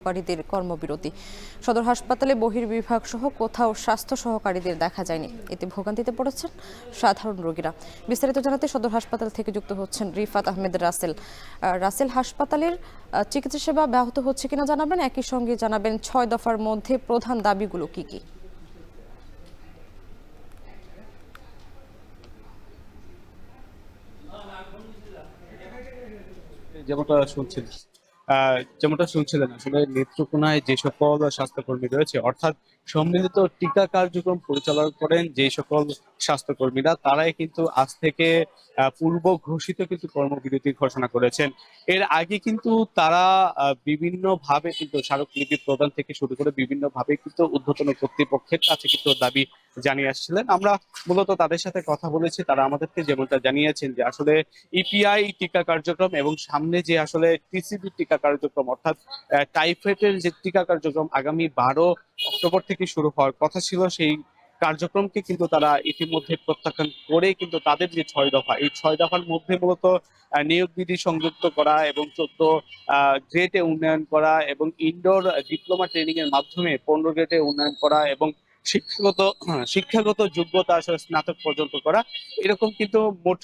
সহকারীদের কর্মবিরতি। সদর হাসপাতালে বহির্বিভাগ সহ কোথাও স্বাস্থ্য সহকারীদের দেখা যায়নি। এতে ভোগান্তিতে পড়েছেন সাধারণ রোগীরা। বিস্তারিত জানাতে সদর হাসপাতাল থেকে যুক্ত হচ্ছেন রিফাত আহমেদ রাসেল। রাসেল, হাসপাতালের চিকিৎসা সেবা ব্যাহত হচ্ছে কিনা জানাবেন, একই সঙ্গে জানাবেন 6 দফার মধ্যে প্রধান দাবিগুলো কি কি? যেমনটা শুনছিলেন আসলে নেত্রকোনায় যে সকল স্বাস্থ্যকর্মী রয়েছে, অর্থাৎ সম্মিলিত টিকা কার্যক্রম পরিচালনা করেন যে সকল স্বাস্থ্যকর্মীরা, তারাই কিন্তু আজ থেকে পূর্ব ঘোষিত কিন্তু কর্মবিরতি ঘোষণা করেছেন। এর আগে কিন্তু তারা বিভিন্ন ভাবে কিন্তু স্মারকলিপি প্রদান থেকে শুরু করে বিভিন্ন ভাবে কিন্তু ঊর্ধ্বতন কর্তৃপক্ষের কাছে কিন্তু দাবি জানিয়ে আসছিলেন। আমরা মূলত তাদের সাথে কথা বলেছি, তারা আমাদেরকে যেমনটা জানিয়েছেন যে আসলে ইপিআই টিকা কার্যক্রম এবং সামনে যে আসলে টিসিবি টিকা কার্যক্রম, অর্থাৎ টাইফয়েডের যে টিকা কার্যক্রম আগামী 12 অক্টোবর থেকে শুরু হওয়ার কথা ছিল, সেই কার্যক্রমকে কিন্তু তারা ইতিমধ্যে প্রত্যাখ্যান করে কিন্তু তাদের যে 6 দফা, এই 6 দফার মধ্যে মূলত নিয়োগ বিধি সংযুক্ত করা এবং 14 গ্রেডে উন্নয়ন করা এবং ইনডোর ডিপ্লোমা ট্রেনিং এর মাধ্যমে 15 গ্রেডে উন্নয়ন করা এবং শিক্ষাগত যোগ্যতা আসলে স্নাতক পর্যন্ত করা, এরকম কিন্তু মোট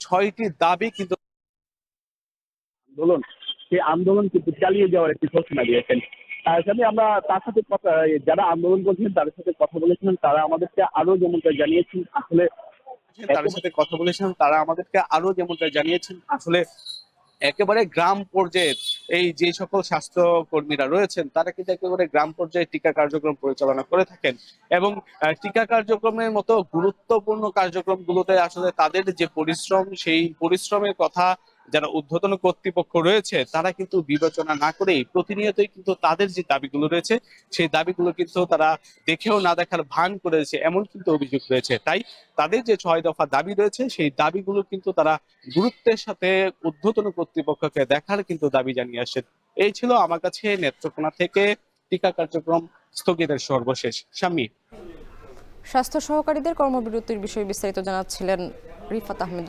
6টি দাবি কিন্তু আন্দোলন, সেই আন্দোলন কিন্তু চালিয়ে যাওয়ার একটি ঘোষণা দিয়েছেন। সাথে আমরা তার সাথে কথা, যারা আন্দোলন করছিলেন তাদের সাথে কথা বলেছিলেন, তারা আমাদেরকে আরো যেমনটা জানিয়েছেন আসলে তাদের সাথে কথা বলেছিলাম, তারা আমাদেরকে আরো যেমনটা জানিয়েছেন আসলে একেবারে গ্রাম পর্যায়ের এই যে সকল স্বাস্থ্য কর্মীরা রয়েছেন, তারা কিন্তু একেবারে গ্রাম পর্যায়ে টিকা কার্যক্রম পরিচালনা করে থাকেন এবং টিকা কার্যক্রমের মতো গুরুত্বপূর্ণ কার্যক্রমগুলোতে আসলে তাদের যে পরিশ্রম, সেই পরিশ্রমের কথা যারা ঊর্ধ্বতন কর্তৃপক্ষ রয়েছে তারা কিন্তু বিবেচনা না করেই প্রতিনিয়তই কিন্তু তাদের যে দাবিগুলো রয়েছে, সেই দাবিগুলো কিন্তু তারা দেখেও না দেখার ভান করেছে, এমন কিন্তু অভিযোগ রয়েছে। তাই তাদের যে 6 দফা দাবি রয়েছে, সেই দাবিগুলো কিন্তু তারা গুরুত্বের সাথে ঊর্ধ্বতন কর্তৃপক্ষকে দেখার কিন্তু দাবি জানিয়ে আসছেন। এই ছিল আমার কাছে নেত্রকোনা থেকে টিকা কার্যক্রম স্থগিতের সর্বশেষ। শাম্মী, স্বাস্থ্য সহকারীদের কর্মবিরতির বিষয়ে বিস্তারিত জানাচ্ছিলেন রিফাত আহমেদ।